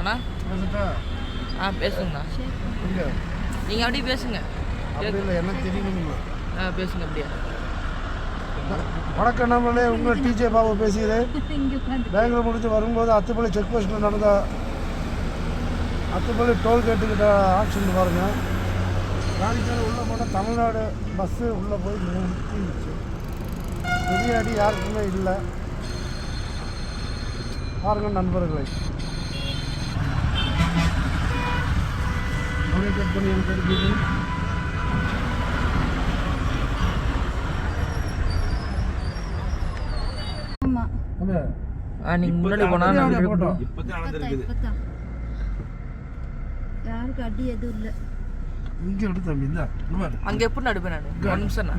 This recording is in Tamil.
பேசலாமாண்ணா? பேசுங்கண்ணா. நீங்கள் அப்படியே பேசுங்க. என்ன தெரியுமா? பேசுங்க அப்படியே. வணக்கம் நம்மளே, உங்கள் டிஜே பாபு பேசுகிறேன். பெங்களூர் முடிஞ்சு வரும்போது அத்துப்பள்ளி செக் போஸ்ட்டில் நடந்த அத்துப்பள்ளி டோல்கேட்டுக்கிட்ட ஆக்சிடென்ட் பாருங்கள். ராணிக்கார உள்ளே போனால் தமிழ்நாடு பஸ்ஸு உள்ளே போய் நிறுத்திடுச்சு. பெரிய அடி யாருக்குமே இல்லை. பாருங்கள் நண்பர்களை, கட் பண்ணி எனக்கு தெரியுது. நீங்கள் முன்னாடி போனால் யாருக்கு அடி எதுவும் இல்லை. இங்கே எடுத்து தம்பி இந்த அங்கே எப்படி நடுப்பேன் நான் 1 நிமிஷம்.